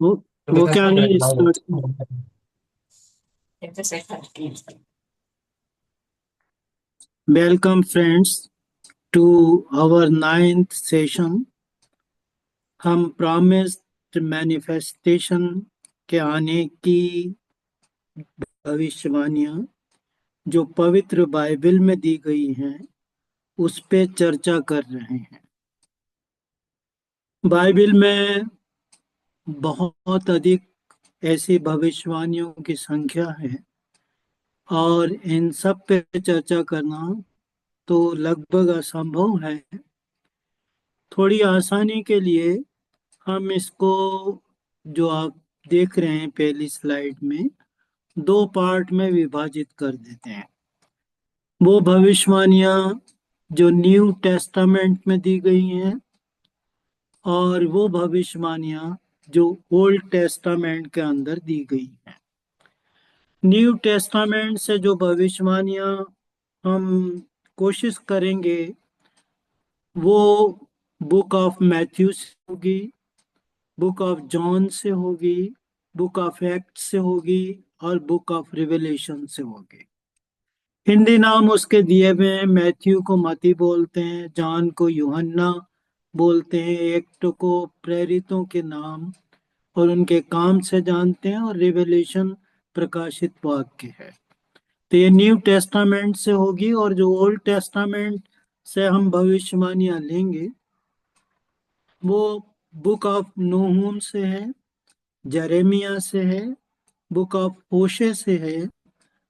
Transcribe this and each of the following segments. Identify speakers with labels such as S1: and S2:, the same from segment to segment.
S1: वो वो क्या नहीं start. Welcome friends to our ninth session. हम प्रॉमिस्ड मैनिफेस्टेशन के आने की भविष्यवाणियां जो पवित्र बाइबल में दी गई हैं उस पे चर्चा कर रहे हैं। बाइबल में बहुत अधिक ऐसी भविष्यवाणियों की संख्या है और इन सब पे चर्चा करना तो लगभग असंभव है। थोड़ी आसानी के लिए हम इसको, जो आप देख रहे हैं पहली स्लाइड में, दो पार्ट में विभाजित कर देते हैं। वो भविष्यवाणियां जो न्यू टेस्टामेंट में दी गई हैं और वो भविष्यवाणियां जो ओल्ड टेस्टामेंट के अंदर दी गई हैं। न्यू टेस्टामेंट से जो भविष्यवाणियां हम कोशिश करेंगे वो बुक ऑफ मैथ्यू से होगी, बुक ऑफ जॉन से होगी, बुक ऑफ एक्ट से होगी और बुक ऑफ रिवेलेशन से होगी। हिंदी नाम उसके दिए हुए हैं। मैथ्यू को मती बोलते हैं, जॉन को यूहन्ना बोलते हैं, एक्ट को प्रेरितों के नाम और उनके काम से जानते हैं, और रिवेलेशन प्रकाशित वाक्य है। तो ये न्यू टेस्टामेंट से होगी। और जो ओल्ड टेस्टामेंट से हम भविष्यवाणियां लेंगे वो बुक ऑफ नहूम से है, जरेमिया से है, बुक ऑफ होशे से है,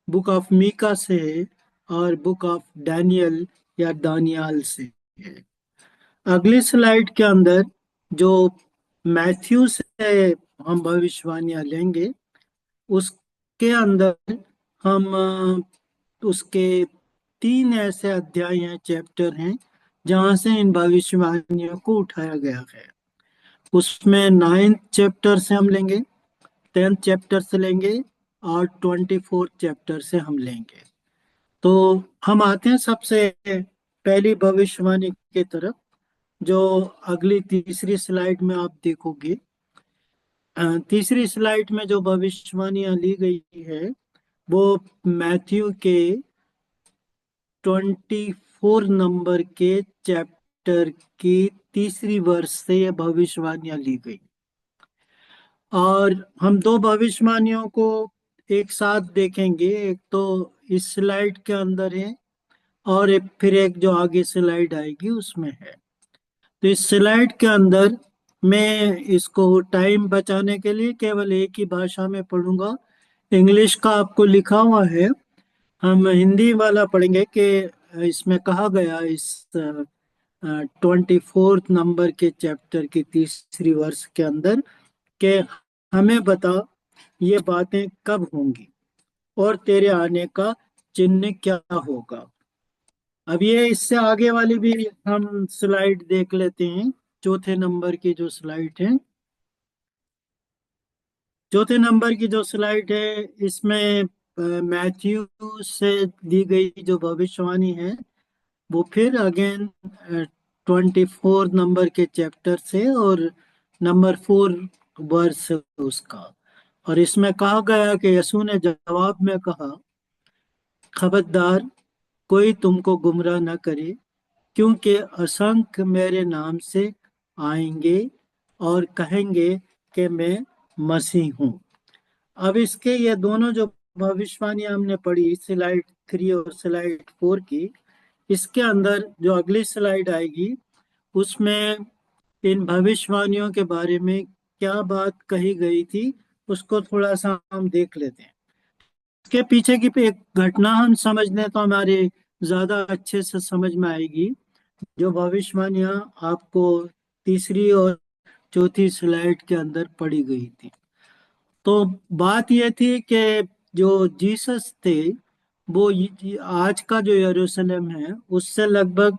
S1: बुक ऑफ मीका से है और बुक ऑफ डैनियल या दानियाल से है। अगली स्लाइड के अंदर जो मैथ्यू से हम भविष्यवाणियां लेंगे उसके अंदर हम उसके तीन ऐसे अध्याय हैं, चैप्टर हैं, जहां से इन भविष्यवाणियों को उठाया गया है। उसमें 9th चैप्टर से हम लेंगे, 10th चैप्टर से लेंगे और 24th चैप्टर से हम लेंगे। तो हम आते हैं सबसे पहली भविष्यवाणी की तरफ, जो अगली तीसरी स्लाइड में आप देखोगे। तीसरी स्लाइड में जो भविष्यवाणियां ली गई है वो मैथ्यू के 24 नंबर के चैप्टर की तीसरी वर्ष से ये भविष्यवाणियां ली गई। और हम दो भविष्यवाणियों को एक साथ देखेंगे। एक तो इस स्लाइड के अंदर है और फिर एक जो आगे स्लाइड आएगी उसमें है। तो इस स्लाइड के अंदर मैं इसको टाइम बचाने के लिए केवल एक ही भाषा में पढ़ूंगा। इंग्लिश का आपको लिखा हुआ है, हम हिंदी वाला पढ़ेंगे कि इसमें कहा गया इस 24th नंबर के चैप्टर की तीसरी वर्ष के अंदर कि हमें बता ये बातें कब होंगी और तेरे आने का चिन्ह क्या होगा। अब ये इससे आगे वाली भी हम स्लाइड देख लेते हैं। चौथे नंबर की जो स्लाइड है, चौथे नंबर की जो स्लाइड है इसमें मैथ्यू से दी गई जो भविष्यवाणी है वो फिर अगेन 24 नंबर के चैप्टर से और नंबर 4 वर्स है उसका। और इसमें कहा गया कि यीशु ने जवाब में कहा, खबरदार कोई तुमको गुमराह न करे, क्योंकि असंख्य मेरे नाम से आएंगे और कहेंगे कि मैं मसीह हूँ। अब इसके ये दोनों जो भविष्यवाणी हमने पढ़ी, स्लाइड 3 और स्लाइड 4 की, इसके अंदर जो अगली स्लाइड आएगी उसमें इन भविष्यवाणियों के बारे में क्या बात कही गई थी उसको थोड़ा सा हम देख लेते हैं। इसके पीछे की एक घटना हम समझ लें तो हमारे ज्यादा अच्छे से समझ में आएगी। जो भविष्यवाणियां आपको तीसरी और चौथी स्लाइड के अंदर पढ़ी गई थी, तो बात यह थी कि जो जीसस थे वो आज का जो यरूशलेम है उससे लगभग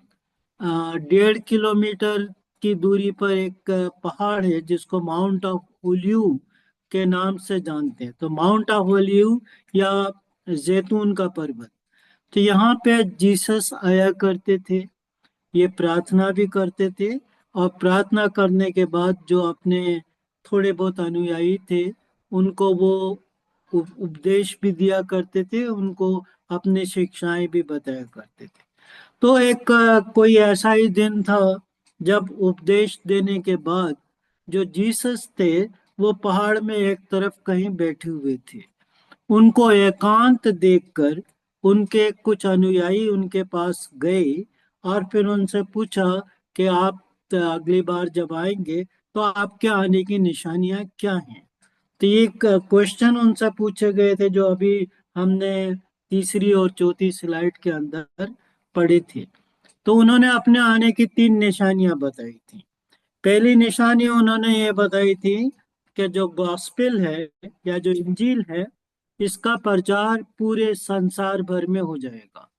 S1: 1.5 किलोमीटर की दूरी पर एक पहाड़ है जिसको माउंट ऑफ ओलिव के नाम से जानते हैं। तो माउंट ऑफ ओलिव या जैतून का पर्वत, तो यहाँ पे जीसस आया करते थे, ये प्रार्थना भी करते थे और प्रार्थना करने के बाद जो अपने थोड़े बहुत अनुयायी थे, उनको वो उपदेश भी दिया करते थे, उनको अपनी शिक्षाएं भी बताया करते थे। तो एक कोई ऐसा ही दिन था जब उपदेश देने के बाद जो जीसस थे वो पहाड़ में एक तरफ कहीं बैठे हुए थे। उनको एकांत देखकर उनके कुछ अनुयायी उनके पास गए और फिर उनसे पूछा कि आप अगली बार जब आएंगे तो आपके आने की निशानियां क्या हैं। तो ये क्वेश्चन उनसे पूछे गए थे जो अभी हमने तीसरी और चौथी स्लाइड के अंदर पढ़ी थी। तो उन्होंने अपने आने की तीन निशानियां बताई थी। पहली निशानी उन्होंने ये बताई थी कि जो गॉस्पेल है या जो इंजील है, इसका प्रचार पूरे संसार भर में हो जाएगा।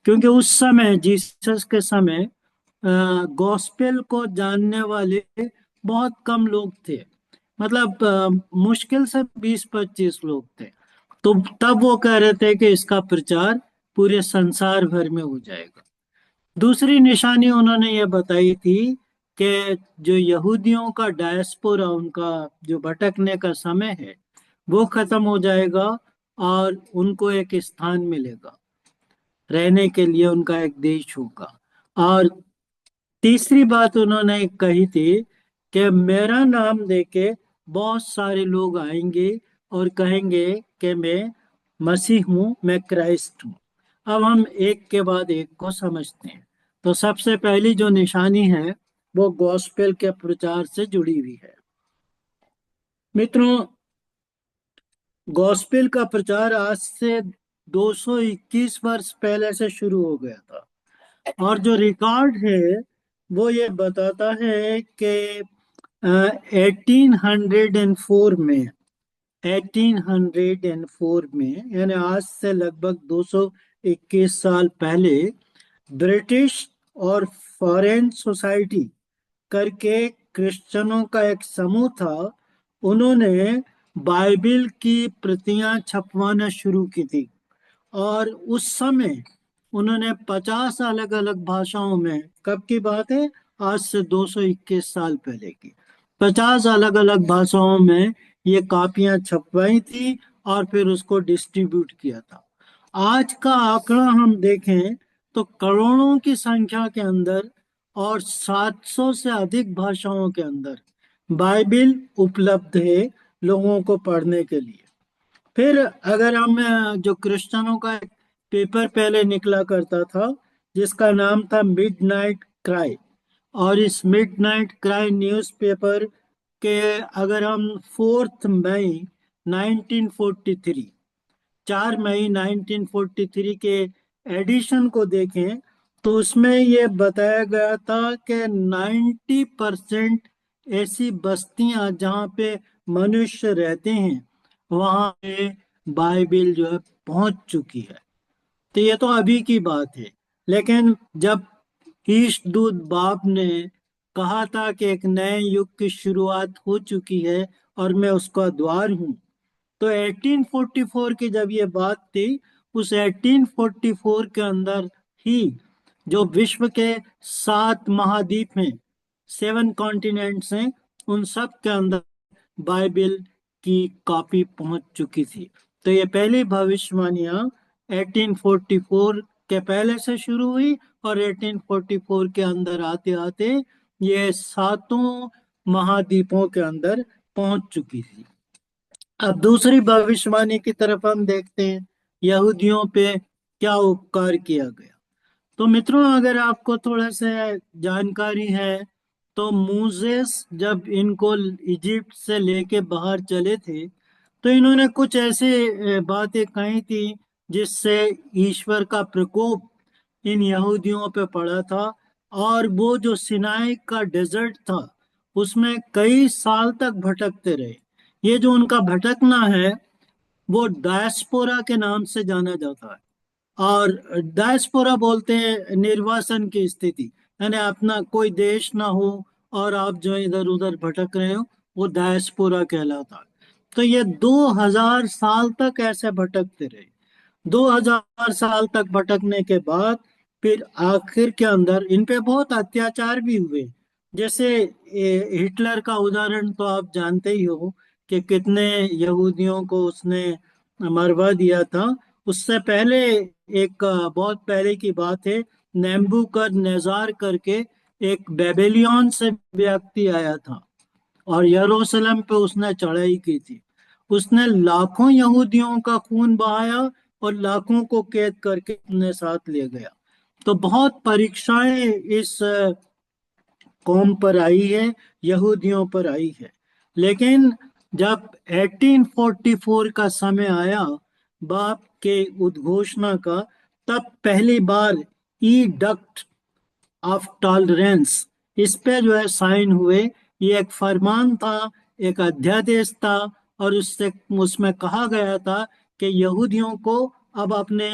S1: क्योंकि उस समय जीसस के समय गॉस्पेल को जानने वाले बहुत कम लोग थे। मतलब मुश्किल से 20-25 लोग थे। तो तब वो कह रहे थे कि इसका प्रचार पूरे संसार भर में हो जाएगा। दूसरी निशानी उन्होंने ये बताई थी कि जो यहूदियों का डायस्पोरा, उनका जो भटकने का समय है, वो खत्म हो जाएगा और उनको एक स्थान मिलेगा, रहने के लिए उनका एक देश होगा। और तीसरी बात उन्होंने कही थी कि मेरा नाम लेके बहुत सारे लोग आएंगे और कहेंगे कि मैं मसीह हूँ, मैं क्राइस्ट हूँ। अब हम एक के बाद एक को समझते हैं। तो सबसे पहली जो निशानी है वो गॉस्पेल के प्रचार से जुड़ी हुई है। मित्रों, गॉस्पेल का प्रचार आज से 221 वर्ष पहले से शुरू हो गया था। और जो रिकॉर्ड है वो ये बताता है कि 1804 में 1804 में यानी आज से लगभग 221 साल पहले ब्रिटिश और फॉरेन सोसाइटी करके क्रिश्चियनों का एक समूह था। उन्होंने बाइबिल की प्रतियां छपवाना शुरू की थी। और उस समय उन्होंने 50 अलग अलग भाषाओं में, कब की बात है, आज से 221 साल पहले की, 50 अलग अलग भाषाओं में ये कापियां छपवाई थी और फिर उसको डिस्ट्रीब्यूट किया था। आज का आंकड़ा हम देखें तो करोड़ों की संख्या के अंदर और 700 से अधिक भाषाओं के अंदर बाइबिल उपलब्ध है लोगों को पढ़ने के लिए। फिर अगर हम जो क्रिश्चियनों का एक पेपर पहले निकला करता था जिसका नाम था मिडनाइट क्राई, और इस मिडनाइट क्राई न्यूज़पेपर के अगर हम 4 मई 1943, 4 मई 1943 के एडिशन को देखें तो उसमें ये बताया गया था कि 90% ऐसी बस्तियां जहाँ पे मनुष्य रहते हैं वहाँ पे बाइबिल जो है पहुंच चुकी है। तो ये तो अभी की बात है। लेकिन जब ईश दूत बाप ने कहा था कि एक नए युग की शुरुआत हो चुकी है और मैं उसका द्वार हूँ, तो 1844 की जब ये बात थी, उस 1844 के अंदर ही जो विश्व के 7 महाद्वीप हैं, 7 कॉन्टिनेंट्स हैं, उन सब के अंदर बाइबिल की कॉपी पहुंच चुकी थी। तो ये पहली भविष्यवाणियां 1844 के पहले से शुरू हुई और 1844 के अंदर आते आते ये सातों महाद्वीपों के अंदर पहुंच चुकी थी। अब दूसरी भविष्यवाणी की तरफ हम देखते हैं, यहूदियों पे क्या उपकार किया गया। तो मित्रों, अगर आपको थोड़ा सा जानकारी है तो मूसेस जब इनको इजिप्ट से लेके बाहर चले थे तो इन्होंने कुछ ऐसे बातें कही थी जिससे ईश्वर का प्रकोप इन यहूदियों पे पड़ा था। और वो जो सिनाई का डेजर्ट था उसमें कई साल तक भटकते रहे। ये जो उनका भटकना है वो डायस्पोरा के नाम से जाना जाता है। और डायस्पोरा बोलते हैं निर्वासन की स्थिति, यानी अपना कोई देश ना हो और आप जो इधर उधर भटक रहे हो, वो डायस्पोरा कहलाता है। तो ये 2000 साल तक ऐसे भटकते रहे। 2000 साल तक भटकने के बाद फिर आखिर के अंदर इन पे बहुत अत्याचार भी हुए। जैसे हिटलर का उदाहरण तो आप जानते ही हो कि कितने यहूदियों को उसने मरवा दिया था। उससे पहले एक बहुत पहले की बात है, नेबूकदनेस्जार करके एक बेबीलोन से व्यक्ति आया था और यरूशलेम पे उसने चढ़ाई की थी। उसने लाखों यहूदियों का खून बहाया और लाखों को कैद करके अपने साथ ले गया। तो बहुत परीक्षाएं इस कौम पर आई है, यहूदियों पर आई है। लेकिन जब 1844 का समय आया, बाप के उद्घोषणा का, तब पहली बार ई डक्ट ऑफ टॉलरेंस इस पे जो है साइन हुए। ये एक फरमान था, एक अध्यादेश था, और उससे उसमें कहा गया था कि यहूदियों को अब अपने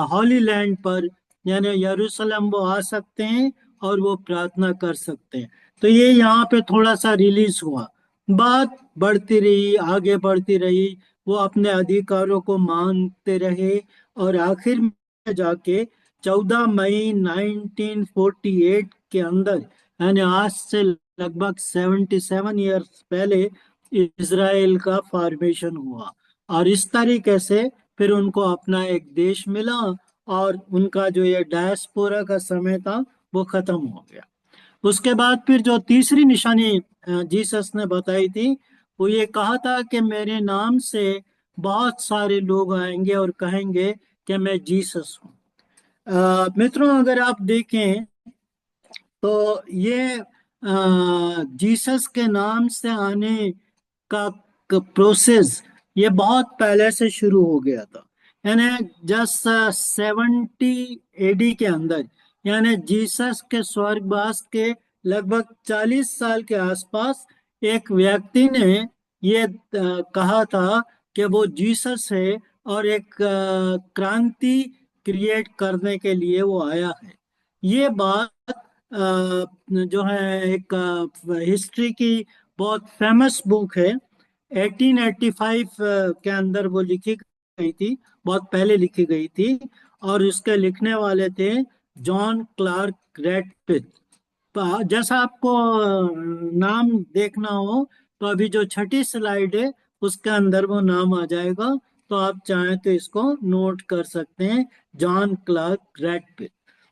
S1: हॉली लैंड पर यानी यरूशलेम वो आ सकते हैं और वो प्रार्थना कर सकते हैं। तो ये यहाँ पे थोड़ा सा रिलीज हुआ। बात बढ़ती रही, आगे बढ़ती रही, वो अपने अधिकारों को मांगते रहे, और आखिर में जाके 14 मई 1948 के अंदर, यानी आज से लगभग 77 ईयर्स पहले, इसराइल का फॉर्मेशन हुआ। और इस तरीके से फिर उनको अपना एक देश मिला, और उनका जो ये डायस्पोरा का समय था वो खत्म हो गया। उसके बाद फिर जो तीसरी निशानी जीसस ने बताई थी, वो ये कहा था कि मेरे नाम से बहुत सारे लोग आएंगे और कहेंगे कि मैं जीसस हूँ। मित्रों, अगर आप देखें तो ये जीसस के नाम से आने का प्रोसेस ये बहुत पहले से शुरू हो गया था। यानी जस्ट 70 एडी के अंदर, यानी जीसस के स्वर्गवास के लगभग 40 साल के आसपास, एक व्यक्ति ने ये कहा था कि वो जीसस है और एक क्रांति क्रिएट करने के लिए वो आया है। ये बात जो है एक हिस्ट्री की बहुत फेमस बुक है, 1885 के अंदर वो लिखी गई थी, बहुत पहले लिखी गई थी। और उसके लिखने वाले थे जॉन क्लार्क रैडक्लिफ। जैसा आपको नाम देखना हो, तो अभी जो छठी स्लाइड है उसके अंदर वो नाम आ जाएगा, तो आप चाहें तो इसको नोट कर सकते हैं, जॉन क्लार्क रैडक्लिफ।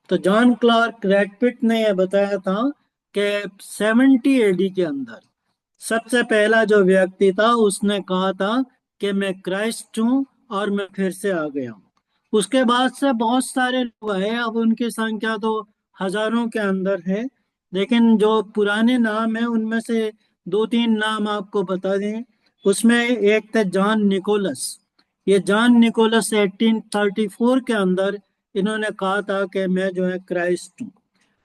S1: तो जॉन क्लार्क रैडक्लिफ ने यह बताया था कि 70 एडी के अंदर सबसे पहला जो व्यक्ति था उसने कहा था कि मैं क्राइस्ट हूँ और मैं फिर से आ गया हूँ। उसके बाद से बहुत सारे लोग आए, अब उनकी संख्या तो हजारों के अंदर है। लेकिन जो पुराने नाम है उनमें से दो तीन नाम आपको बता दें। उसमें एक थे जॉन निकोलस। ये जॉन निकोलस 1834 के अंदर इन्होंने कहा था कि मैं जो है क्राइस्ट हूँ।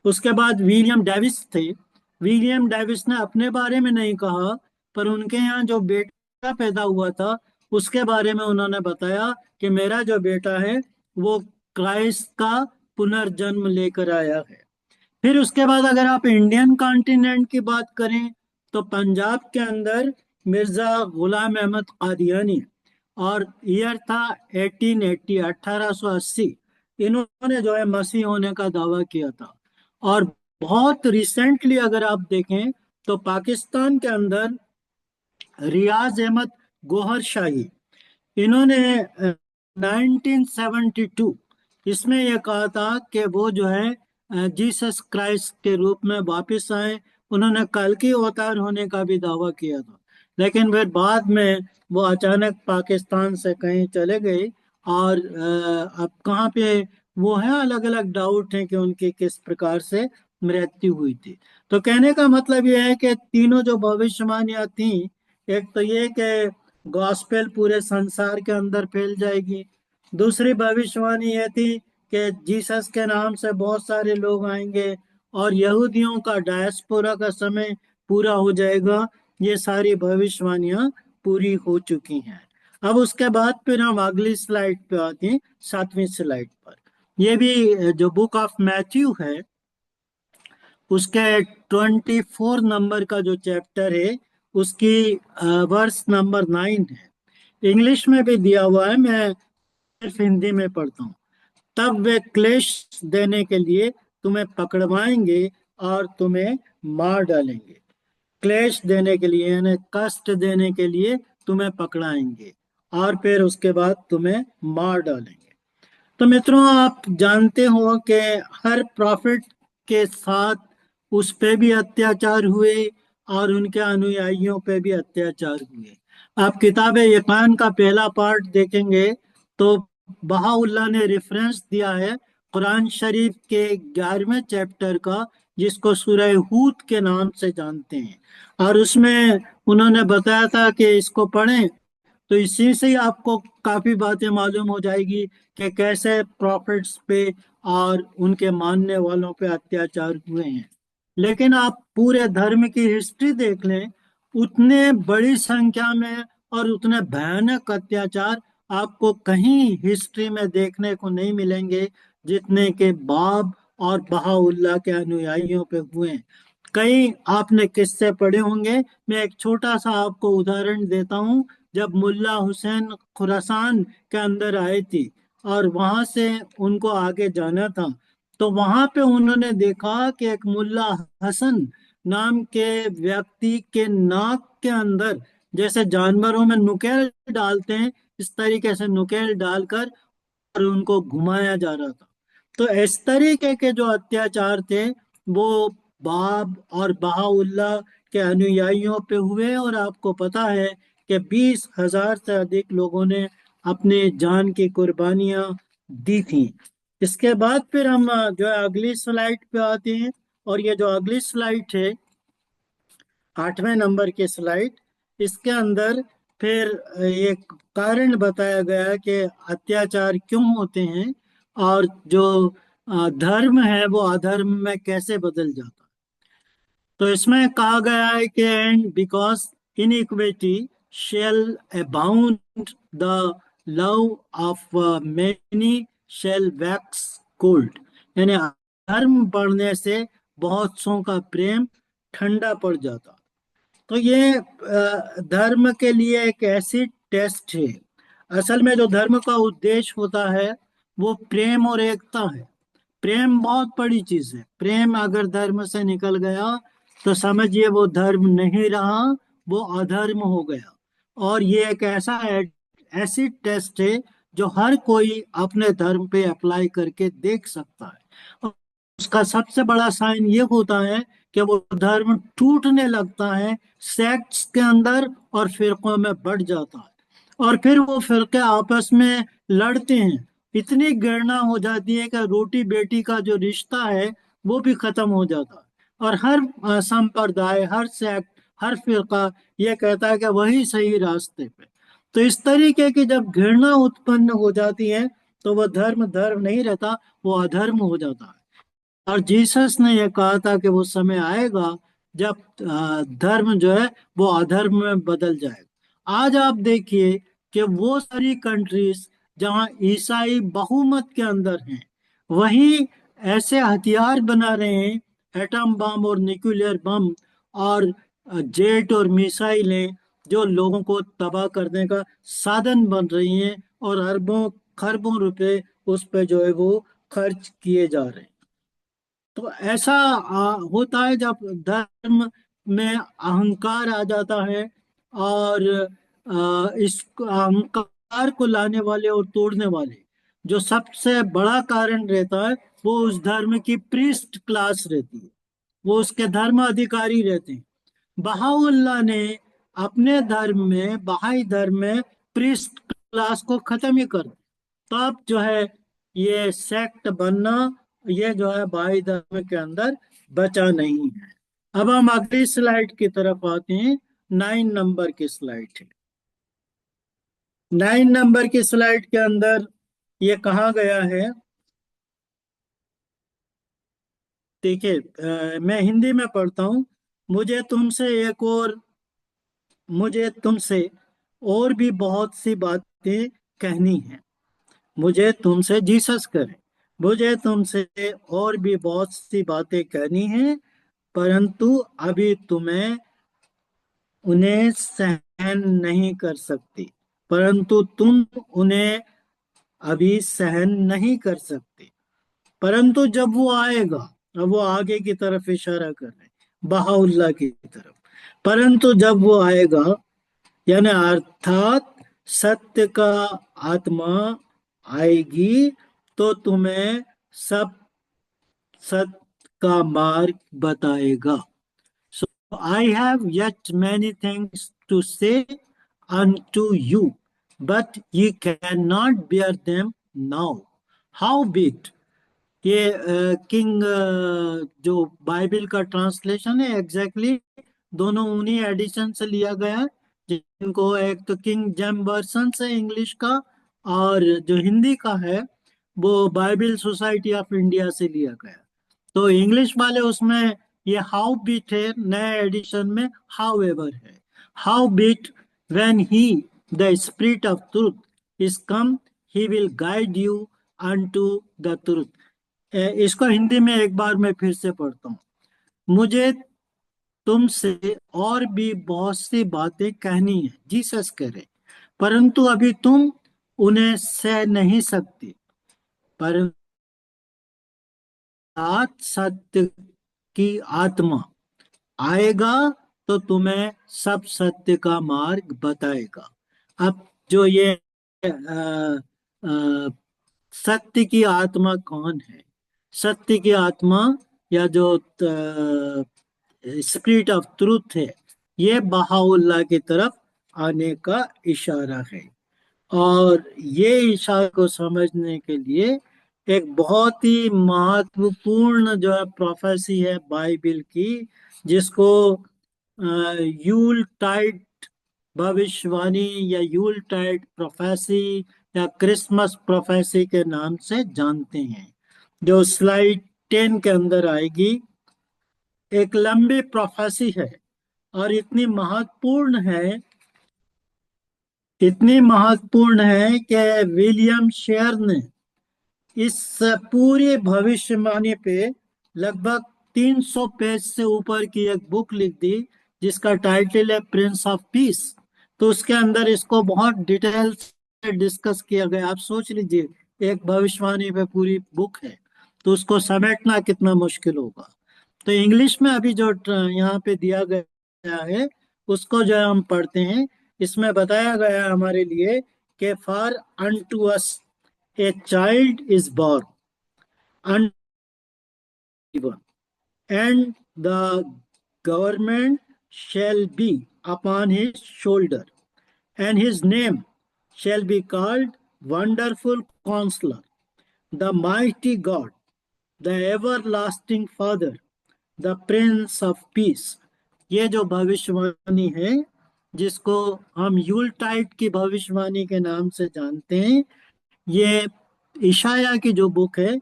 S1: उसके बाद विलियम डेविस थे। विलियम डेविस ने अपने बारे में नहीं कहा, पर उनके यहाँ जो बेटा पैदा हुआ था उसके बारे में उन्होंने बताया कि मेरा जो बेटा है वो क्राइस्ट का पुनर्जन्म लेकर आया है। फिर उसके बाद अगर आप इंडियन कॉन्टिनेंट की बात करें, तो पंजाब के अंदर मिर्जा गुलाम अहमद कादियानी, और ईयर था 1880, 1880। इन्होंने जो है मसीह होने का दावा किया था। और बहुत रिसेंटली अगर आप देखें तो पाकिस्तान के अंदर रियाज अहमद गोहर शाही, इन्होंने 1972 इसमें यह कहा था कि वो जो है जीसस क्राइस्ट के रूप में वापस आए। उन्होंने कल की अवतार होने का भी दावा किया था। लेकिन फिर बाद में वो अचानक पाकिस्तान से कहीं चले गए, और अब कहाँ पे वो है, अलग अलग डाउट है कि उनकी किस प्रकार से मृत्यु हुई थी। तो कहने का मतलब यह है कि तीनों जो भविष्यवाणियां थी, एक तो ये कि गॉस्पेल पूरे संसार के अंदर फैल जाएगी। दूसरी भविष्यवाणी यह थी कि जीसस के नाम से बहुत सारे लोग आएंगे और यहूदियों का डायस्पोरा का समय पूरा हो जाएगा। ये सारी भविष्यवाणियां पूरी हो चुकी हैं। अब उसके बाद फिर हम अगली स्लाइड पे आते हैं, 7वीं स्लाइड पर। ये भी जो बुक ऑफ मैथ्यू है उसके 24 नंबर का जो चैप्टर है, उसकी वर्स नंबर 9 है। इंग्लिश में भी दिया हुआ है, मैं सिर्फ हिंदी में पढ़ता हूँ। तब वे क्लेश देने के लिए तुम्हें पकड़वाएंगे और तुम्हें मार डालेंगे। क्लेश देने के लिए यानी कष्ट देने के लिए तुम्हें पकड़ाएंगे और फिर उसके बाद तुम्हें मार डालेंगे। तो मित्रों, आप जानते हो कि हर प्रॉफिट के साथ उस पे भी अत्याचार हुए और उनके अनुयायियों पे भी अत्याचार हुए। आप किताब यकान का पहला पार्ट देखेंगे तो बहाउल्लाह ने रेफरेंस दिया है कुरान शरीफ के 11वें चैप्टर का, जिसको सूरह हूद के नाम से जानते हैं। और उसमें उन्होंने बताया था कि इसको पढ़ें तो इसी से ही आपको काफी बातें मालूम हो जाएगी कि कैसे प्रॉफिट्स पे और उनके मानने वालों पे अत्याचार हुए हैं। लेकिन आप पूरे धर्म की हिस्ट्री देख लें, उतने बड़ी संख्या में और उतने भयानक अत्याचार आपको कहीं हिस्ट्री में देखने को नहीं मिलेंगे जितने के बाब और बहाउल्लाह के अनुयायियों पे हुए हैं। कई आपने किस्से पढ़े होंगे। मैं एक छोटा सा आपको उदाहरण देता हूँ। जब मुल्ला हुसैन खुरासान के अंदर आई थी और वहां से उनको आगे जाना था, तो वहां पे उन्होंने देखा कि एक मुल्ला हसन नाम के व्यक्ति के नाक के अंदर, जैसे जानवरों में नुकेल डालते हैं, इस तरीके से नुकेल डालकर और उनको घुमाया जा रहा था। तो इस तरीके के जो अत्याचार थे वो बाब और बहाउल्लाह के अनुयायियों पे हुए। और आपको पता है कि 20,000 से अधिक लोगों ने अपने जान की कुर्बानियां दी थी। इसके बाद फिर हम जो है अगली स्लाइड पे आते हैं। और ये जो अगली स्लाइड है, 8वें नंबर की स्लाइड, इसके अंदर फिर एक कारण बताया गया है कि अत्याचार क्यों होते हैं और जो धर्म है वो अधर्म में कैसे बदल जाता है। तो इसमें कहा गया है कि and because iniquity shall abound the love of many shall wax cold, यानी धर्म बढ़ने से बहुत सौ का प्रेम ठंडा पड़ जाता। तो ये धर्म के लिए एक ऐसी टेस्ट है। असल में जो धर्म का उद्देश्य होता है वो प्रेम और एकता है। प्रेम बहुत बड़ी चीज है। प्रेम अगर धर्म से निकल गया तो समझिए वो धर्म नहीं रहा, वो अधर्म हो गया। और ये एक ऐसा ऐसी टेस्ट है जो हर कोई अपने धर्म पे अप्लाई करके देख सकता है। और उसका सबसे बड़ा साइन ये होता है कि वो धर्म टूटने लगता है सेक्ट्स के अंदर और फिरकों में बढ़ जाता है। और फिर वो फिरके आपस में लड़ते हैं। इतनी घृणा हो जाती है कि रोटी बेटी का जो रिश्ता है वो भी खत्म हो जाता है। और हर संप्रदाय, हर सेक्ट, हर फिरका ये कहता है कि वही सही रास्ते पे। तो इस तरीके की जब घृणा उत्पन्न हो जाती है तो वह धर्म धर्म नहीं रहता, वो अधर्म हो जाता है। और जीसस ने यह कहा था कि वो समय आएगा जब धर्म जो है वो अधर्म में बदल जाएगा। आज आप देखिए कि वो सारी कंट्रीज जहां ईसाई बहुमत के अंदर हैं, वहीं ऐसे हथियार बना रहे हैं, एटम बम और न्यूक्लियर बम और जेट और मिसाइलें, जो लोगों को तबाह करने का साधन बन रही हैं और अरबों खरबों रुपए उस पे जो है वो खर्च किए जा रहे हैं। तो ऐसा होता है जब धर्म में अहंकार आ जाता है। और इस अहंकार को लाने वाले और तोड़ने वाले जो सबसे बड़ा कारण रहता है वो उस धर्म की प्रीस्ट क्लास रहती है, वो उसके धर्म अधिकारी रहते हैं। बहाउल्लाह ने अपने धर्म में, बहाई धर्म में प्रीस्ट क्लास को खत्म ही कर दिया। तब जो है ये सेक्ट बनना, ये जो है बहाई धर्म के अंदर बचा नहीं है। अब हम अगली स्लाइड की तरफ आते हैं। 9 नंबर की स्लाइड है। 9 नंबर की स्लाइड के अंदर ये कहा गया है, देखिए मैं हिंदी में पढ़ता हूँ। मुझे तुमसे एक और मुझे तुमसे और भी बहुत सी बातें कहनी है। मुझे तुमसे जीसस करे, मुझे तुमसे और भी बहुत सी बातें कहनी है, परंतु अभी तुम्हें उन्हें सहन नहीं कर सकती। परंतु तुम उन्हें अभी सहन नहीं कर सकते। परंतु जब वो आएगा अब वो आगे की तरफ इशारा कर रहे हैं, बहाउल्लाह की तरफ। परंतु जब वो आएगा, यानी अर्थात सत्य का आत्मा आएगी, तो तुम्हें सब सत्य का मार्ग बताएगा। So I have yet many things to say unto you, but ye cannot bear them now. Howbeit, ये किंग जो बाइबल का ट्रांसलेशन है एग्जैक्टली दोनों उन्हीं एडिशन से लिया गया है, जिनको एक तो किंग जेम वर्सन से इंग्लिश का, और जो हिंदी का है वो बाइबल सोसाइटी ऑफ इंडिया से लिया गया। तो इंग्लिश वाले उसमें ये हाउ बीट है, नए एडिशन में हाउ एवर है। Howbeit when he the spirit of truth is come, he will guide you unto the truth. इसको हिंदी में एक बार मैं फिर से पढ़ता हूँ। मुझे तुमसे और भी बहुत सी बातें कहनी है, जीसस कह रहे, परंतु अभी तुम उन्हें सह नहीं सकते। पर आज सत्य की आत्मा आएगा तो तुम्हें सब सत्य का मार्ग बताएगा। अब जो ये सत्य की आत्मा कौन है? सत्य की आत्मा या जो स्पिरिट ऑफ ट्रूथ है, ये बहाउल्लाह की तरफ आने का इशारा है। और ये इशारे को समझने के लिए एक बहुत ही महत्वपूर्ण जो है प्रोफेसी है बाइबल की, जिसको यूल टाइड भविष्यवाणी या यूल टाइड प्रोफेसी या क्रिसमस प्रोफेसी के नाम से जानते हैं, जो स्लाइड 10 के अंदर आएगी। एक लंबी प्रोफेसी है और इतनी महत्वपूर्ण है कि विलियम शेयर ने इस पूरी भविष्यवाणी पे लगभग 300 पेज से ऊपर की एक बुक लिख दी, जिसका टाइटल है प्रिंस ऑफ पीस। तो उसके अंदर इसको बहुत डिटेल से डिस्कस किया गया। आप सोच लीजिए, एक भविष्यवाणी पे पूरी बुक है, तो उसको समेटना कितना मुश्किल होगा। तो इंग्लिश में अभी जो यहाँ पे दिया गया है, उसको जो है हम पढ़ते हैं। इसमें बताया गया है हमारे लिए कि for unto us a child is born, unborn, and the government shall be upon his shoulder, and his name shall be called Wonderful Counselor, the Mighty God, the Everlasting Father, the Prince of Peace। ये जो भविष्यवाणी है, जिसको हम यूलटाइट की भविष्यवाणी के नाम से जानते हैं, ये इशाया की जो बुक है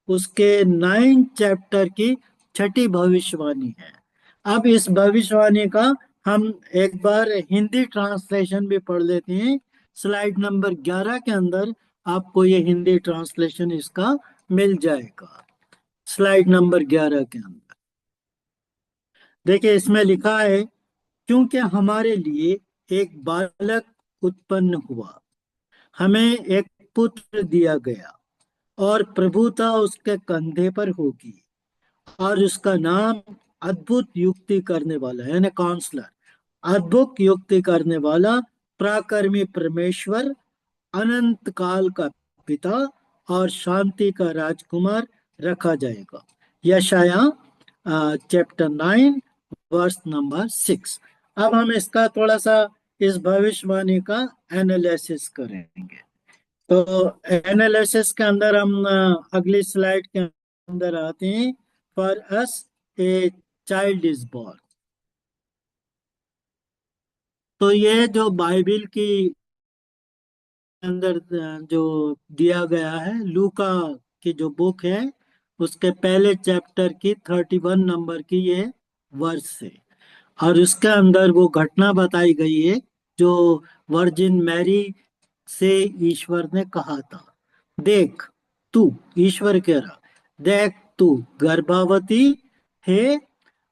S1: उसके 9 चैप्टर की छठी भविष्यवाणी है। अब इस भविष्यवाणी का हम एक बार हिंदी ट्रांसलेशन भी पढ़ लेते हैं। स्लाइड नंबर 11 के अंदर आपको ये हिंदी ट्रांसलेशन इसका मिल जाएगा। स्लाइड नंबर 11 के अंदर देखिए, इसमें लिखा है, क्योंकि हमारे लिए एक बालक उत्पन्न हुआ, हमें एक पुत्र दिया गया, और प्रभुता उसके कंधे पर होगी, और उसका नाम अद्भुत युक्ति करने वाला है, यानी काउंसलर, अद्भुत युक्ति करने वाला, पराक्रमी परमेश्वर, अनंत काल का पिता, और शांति का राजकुमार रखा जाएगा। यशाया चैप्टर 9 वर्स नंबर 6। अब हम इसका थोड़ा सा इस भविष्यवाणी का एनालिसिस करेंगे। तो एनालिसिस के अंदर हम अगली स्लाइड के अंदर आते हैं। For us a child is born. तो ये जो बाइबल की अंदर जो दिया गया है, लूका की जो बुक है, उसके पहले चैप्टर की 31 नंबर की ये वर्स है। और उसके अंदर वो घटना बताई गई है जो वर्जिन मैरी से ईश्वर ने कहा था, देख तू, ईश्वर कह रहा, देख तू गर्भवती है,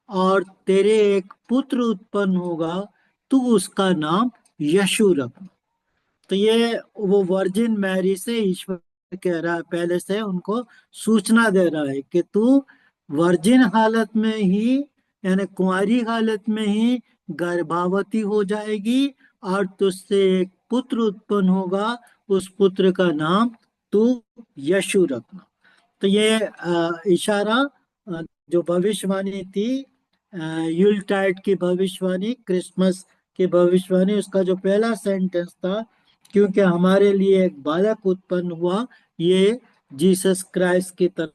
S1: और तेरे एक पुत्र उत्पन्न होगा, तू उसका नाम यशु रखना। तो ये वो वर्जिन मैरी से ईश्वर कह रहा है, पहले से उनको सूचना दे रहा है कि तू वर्जिन हालत में ही, यानी कुंवारी हालत में ही गर्भवती हो जाएगी और तुझसे एक पुत्र उत्पन्न होगा, उस पुत्र का नाम तू यशु रखना। तो ये इशारा, जो भविष्यवाणी थी, यूलटाइड की भविष्यवाणी, क्रिसमस की भविष्यवाणी, उसका जो पहला सेंटेंस था, क्योंकि हमारे लिए एक बालक उत्पन्न हुआ, ये जीसस क्राइस्ट की तरफ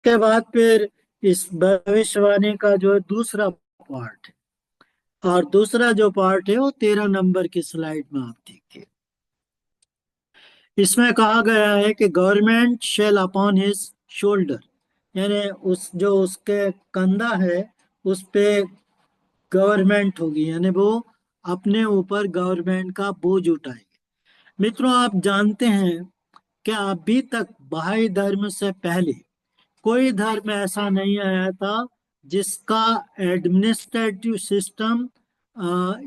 S1: के बाद फिर इस भविष्यवाणी का जो दूसरा पार्ट है, और दूसरा जो पार्ट है वो 13 नंबर की स्लाइड में आप देखिए। इसमें कहा गया है कि government shall upon his shoulder, यानी उस जो उसके कंधा है उस पे गवर्नमेंट होगी, यानी वो अपने ऊपर गवर्नमेंट का बोझ उठाएगी। मित्रों, आप जानते हैं कि अभी तक बहाई धर्म से पहले कोई धर्म ऐसा नहीं आया था जिसका एडमिनिस्ट्रेटिव सिस्टम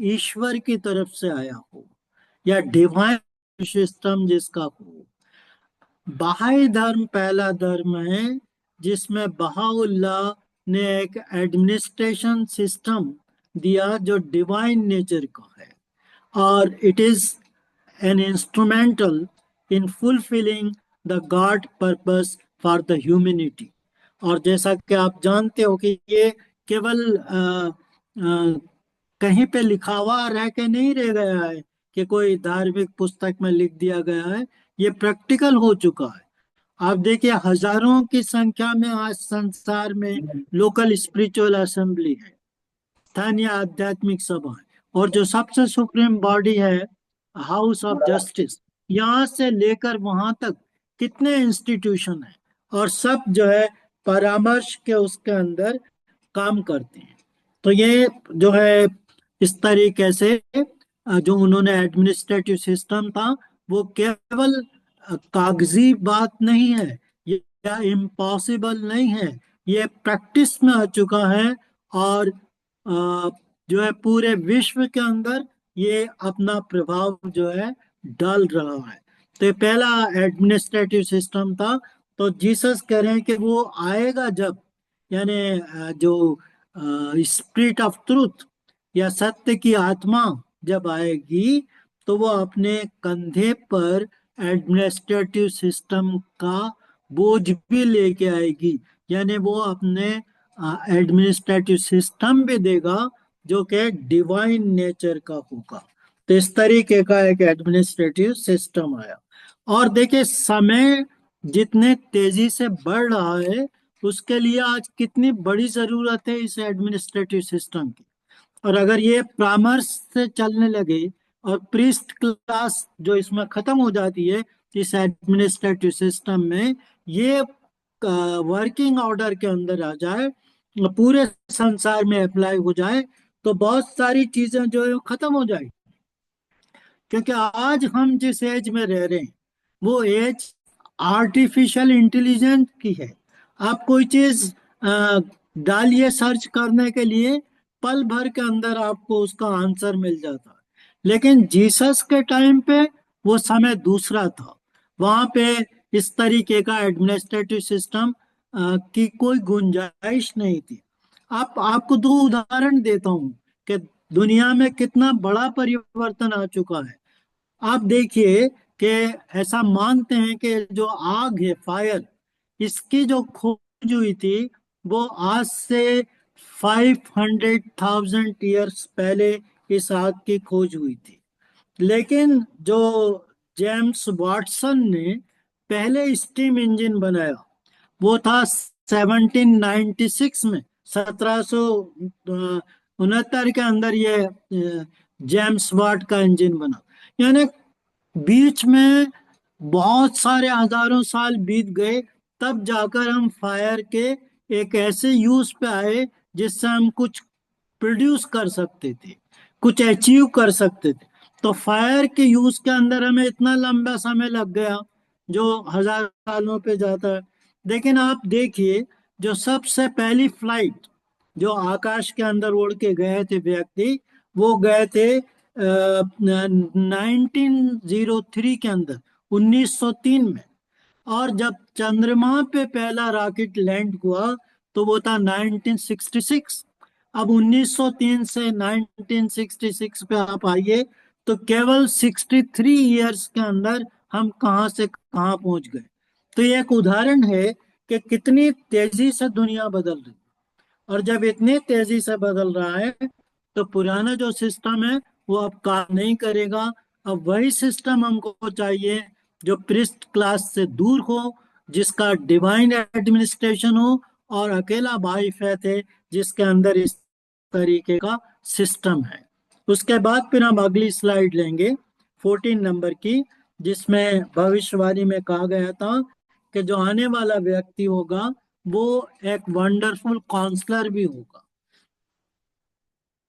S1: ईश्वर की तरफ से आया हो, या डिवाइन सिस्टम जिसका हो। बहाई धर्म पहला धर्म है जिसमें बहाउल्लाह ने एक एडमिनिस्ट्रेशन सिस्टम दिया जो डिवाइन नेचर का है, और it is an instrumental in fulfilling the God purpose for the humanity. और जैसा कि आप जानते हो कि ये केवल कहीं पे लिखा हुआ रह के नहीं रह गया है कि कोई धार्मिक पुस्तक में लिख दिया गया है, ये प्रैक्टिकल हो चुका है। आप देखिए, हजारों की संख्या में आज संसार में लोकल स्पिरिचुअल असेंबली है, स्थानीय आध्यात्मिक सभा है, और जो सबसे सुप्रीम बॉडी है, हाउस ऑफ जस्टिस, यहाँ से लेकर वहां तक कितने इंस्टीट्यूशन है, और सब जो है परामर्श के उसके अंदर काम करते हैं। तो ये जो है इस तरीके से जो उन्होंने एडमिनिस्ट्रेटिव सिस्टम था, वो केवल कागजी बात नहीं है, ये या इम्पॉसिबल नहीं है, ये प्रैक्टिस में आ चुका है, और अ, जो है पूरे विश्व के अंदर ये अपना प्रभाव जो है डाल रहा है। तो ये पहला एडमिनिस्ट्रेटिव सिस्टम था। तो जीसस कह रहे हैं कि वो आएगा जब, यानी जो स्पिरिट ऑफ ट्रूथ या सत्य की आत्मा जब आएगी, तो वो अपने कंधे पर एडमिनिस्ट्रेटिव सिस्टम का बोझ भी लेके आएगी, यानी वो अपने एडमिनिस्ट्रेटिव सिस्टम भी देगा जो कि डिवाइन नेचर का होगा। तो इस तरीके का एक एडमिनिस्ट्रेटिव सिस्टम आया। और देखिए, समय जितने तेजी से बढ़ रहा है उसके लिए आज कितनी बड़ी जरूरत है इस एडमिनिस्ट्रेटिव सिस्टम की। और अगर ये परामर्श से चलने लगे और प्रीस्ट क्लास जो इसमें खत्म हो जाती है इस एडमिनिस्ट्रेटिव सिस्टम में, ये वर्किंग ऑर्डर के अंदर आ जाए, पूरे संसार में अप्लाई हो जाए, तो बहुत सारी चीजें जो है वो खत्म हो जाएगी। क्योंकि आज हम जिस एज में रह रहे हैं वो एज आर्टिफिशियल इंटेलिजेंस की है। आप कोई चीज अ, डालिए सर्च करने के लिए, पल भर के अंदर आपको उसका आंसर मिल जाता है। लेकिन जीसस के टाइम पे वो समय दूसरा था। वहां पे इस तरीके का एडमिनिस्ट्रेटिव सिस्टम की कोई गुंजाइश नहीं थी। आप आपको दो उदाहरण देता हूँ कि दुनिया में कितना बड़ा परिवर्तन आ चुका है। आप देखिए कि ऐसा मानते हैं कि जो आग है, फायर, इसकी जो खोज हुई थी वो आज से 500,000 ईयर्स पहले इस आग की खोज हुई थी। लेकिन जो जेम्स वाटसन ने पहले स्टीम इंजन बनाया वो था 1796 में, 1769 के अंदर ये जेम्स वाट का इंजन बना। यानी बीच में बहुत सारे हजारों साल बीत गए, तब जाकर हम फायर के एक ऐसे यूज पे आए जिससे हम कुछ प्रोड्यूस कर सकते थे, कुछ अचीव कर सकते थे। तो फायर के यूज के अंदर हमें इतना लंबा समय लग गया जो हजार सालों पे जाता है। लेकिन आप देखिए, जो सबसे पहली फ्लाइट जो आकाश के अंदर उड़ के गए थे व्यक्ति, वो गए थे 1903 के अंदर, 1903 में। और जब चंद्रमा पे पहला रॉकेट लैंड हुआ तो वो था 1966। अब 1903 से 1966 पे आप आइए, तो केवल 63 इयर्स के अंदर हम कहाँ से कहाँ पहुंच गए। तो ये एक उदाहरण है कि कितनी तेजी से दुनिया बदल रही है। और जब इतनी तेजी से बदल रहा है तो पुराना जो सिस्टम है वो अब काम नहीं करेगा। अब वही सिस्टम हमको चाहिए जो पृष्ठ क्लास से दूर हो, जिसका डिवाइन एडमिनिस्ट्रेशन हो, और अकेला भाई फैत है जिसके अंदर इस तरीके का सिस्टम है। उसके बाद फिर हम अगली स्लाइड लेंगे, 14 नंबर की, जिसमें भविष्यवाणी में कहा गया था कि जो आने वाला व्यक्ति होगा वो एक वंडरफुल काउंसलर भी होगा।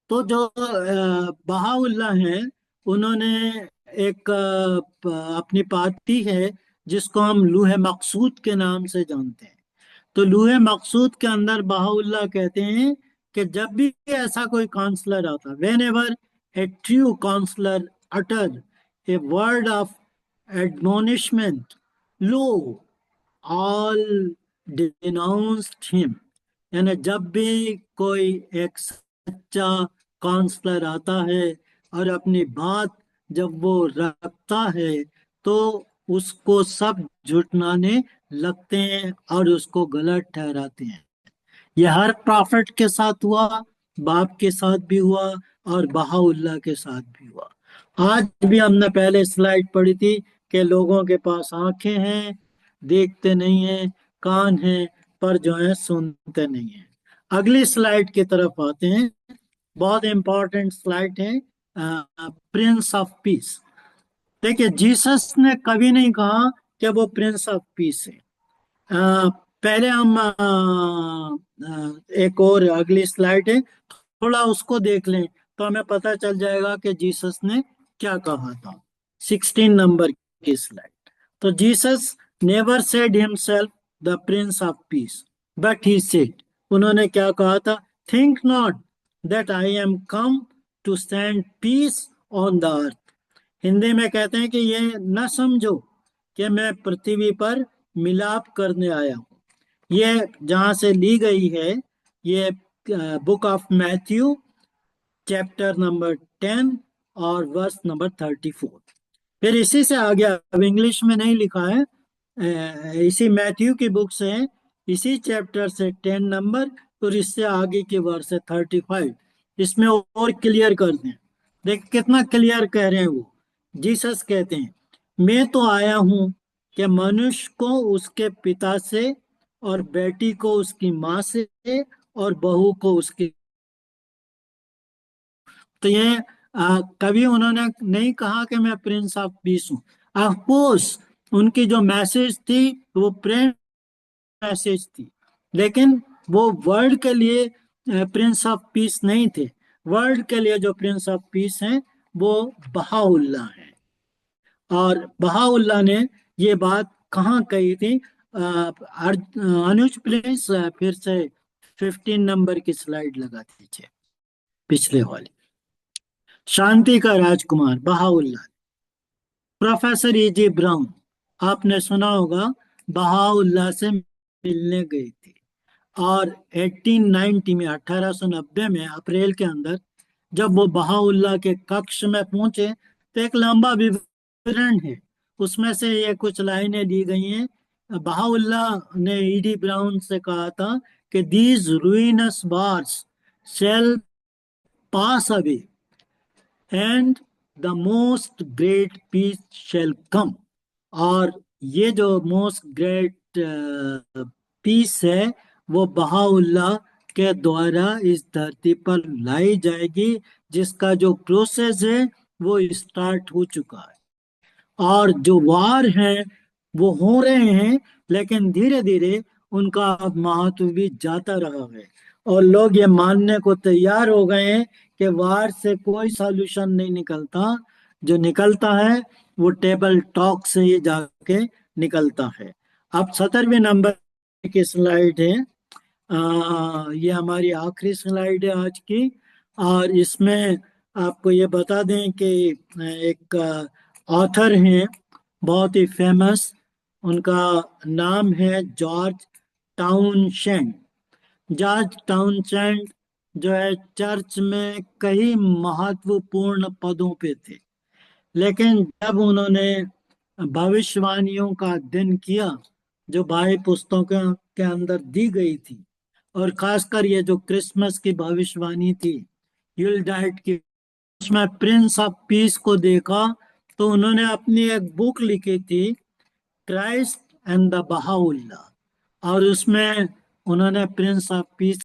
S1: तो जो बहाउल्लाह हैं, उन्होंने एक अपनी पार्टी है जिसको हम लूहे मकसूद के नाम से जानते हैं। तो लूहे मकसूद के अंदर बहाउल्लाह कहते हैं कि जब भी ऐसा कोई काउंसलर आता, whenever a true counsellor utter a word of admonishment, lo all denounced him. यानी जब भी कोई एक सच्चा काउंसलर आता है और अपनी बात जब वो रखता है तो उसको सब झुठलाने लगते हैं और उसको गलत ठहराते हैं। ये हर प्रॉफिट के साथ हुआ, बाप के साथ भी हुआ, और बहाउल्लाह के साथ भी हुआ। आज भी हमने पहले स्लाइड पढ़ी थी कि लोगों के पास आंखें हैं, देखते नहीं हैं, कान हैं, पर जो है सुनते नहीं हैं। अगली स्लाइड की तरफ आते हैं। बहुत इंपॉर्टेंट स्लाइड है, प्रिंस ऑफ पीस। देखिए, जीसस ने कभी नहीं कहा कि वो प्रिंस ऑफ पीस है। पहले हम एक और अगली स्लाइड है, थोड़ा उसको देख लें तो हमें पता चल जाएगा कि जीसस ने क्या कहा था। 16 नंबर की स्लाइड। तो Jesus never said himself the prince of peace, but he said, उन्होंने क्या कहा था? Think not that I am come to send peace on the earth. Hindi में कहते हैं कि ये न समझो कि मैं पृथ्वी पर मिलाप करने आया हूँ। ये जहाँ से ली गई है, ये book of Matthew chapter number 10 और वर्स नंबर 34। फिर इसी से आगे, अब इंग्लिश में नहीं लिखा है, इसी मैथ्यू की बुक से है, इसी चैप्टर से 10 नंबर और इससे आगे के वर्स है 35। इसमें और क्लियर कर दें। देख कितना क्लियर कह रहे हैं वो। जीसस कहते हैं, मैं तो आया हूं कि मनुष्य को उसके पिता से, और बेटी को उसकी माँ से, और बहू को उसकी। तो ये कभी उन्होंने नहीं कहा कि मैं प्रिंस ऑफ पीस हूँ। ऑफ कोर्स उनकी जो मैसेज थी वो प्रेम मैसेज थी, लेकिन वो वर्ल्ड के लिए प्रिंस ऑफ पीस नहीं थे। वर्ल्ड के लिए जो प्रिंस ऑफ पीस हैं वो बहाउल्लाह हैं। और बहाउल्लाह ने ये बात कहाँ कही थी? अनुज प्लीज फिर से 15 नंबर की स्लाइड लगा दीजिए, पिछले वाली। शांति का राजकुमार बहाउल्लाह, प्रोफेसर ईजी ब्राउन, आपने सुना होगा, बहाउल्लाह से मिलने गई थी। और 1890 में, 1890 में अप्रैल के अंदर जब वो बहाउल्लाह के कक्ष में पहुंचे तो एक लंबा विवरण है, उसमें से ये कुछ लाइनें ली गई हैं। बहाउल्लाह ने ईडी ब्राउन से कहा था कि these ruinous bars shall pass away and the most great peace shall come। और ये जो मोस्ट ग्रेट पीस है वो बहाउल्लाह के द्वारा इस धरती पर लाई जाएगी, जिसका जो प्रोसेस है वो स्टार्ट हो चुका है। और जो वार हैं वो हो रहे हैं, लेकिन धीरे धीरे उनका अब महत्व भी जाता रहा है। और लोग ये मानने को तैयार हो गए हैं कि वार से कोई सॉल्यूशन नहीं निकलता। जो निकलता है वो टेबल टॉक से ही जाके निकलता है। अब 17वें नंबर की स्लाइड है। ये हमारी आखिरी स्लाइड है आज की। और इसमें आपको ये बता दें कि एक ऑथर हैं बहुत ही फेमस, उनका नाम है जॉर्ज टाउनशेंड। जॉर्ज टाउनशेंड जो है चर्च में कई महत्वपूर्ण पदों पे थे। लेकिन जब उन्होंने भविष्यवाणियों का अध्ययन किया जो बाह्य पुस्तकों के अंदर दी गई थी, और खासकर ये जो क्रिसमस की भविष्यवाणी थी, यूलडाइट की, उसमें प्रिंस ऑफ पीस को देखा, तो उन्होंने अपनी एक बुक लिखी थी, क्राइस्ट एंड द बहाउल्लाह, और उसमें उन्होंने प्रिंस ऑफ पीस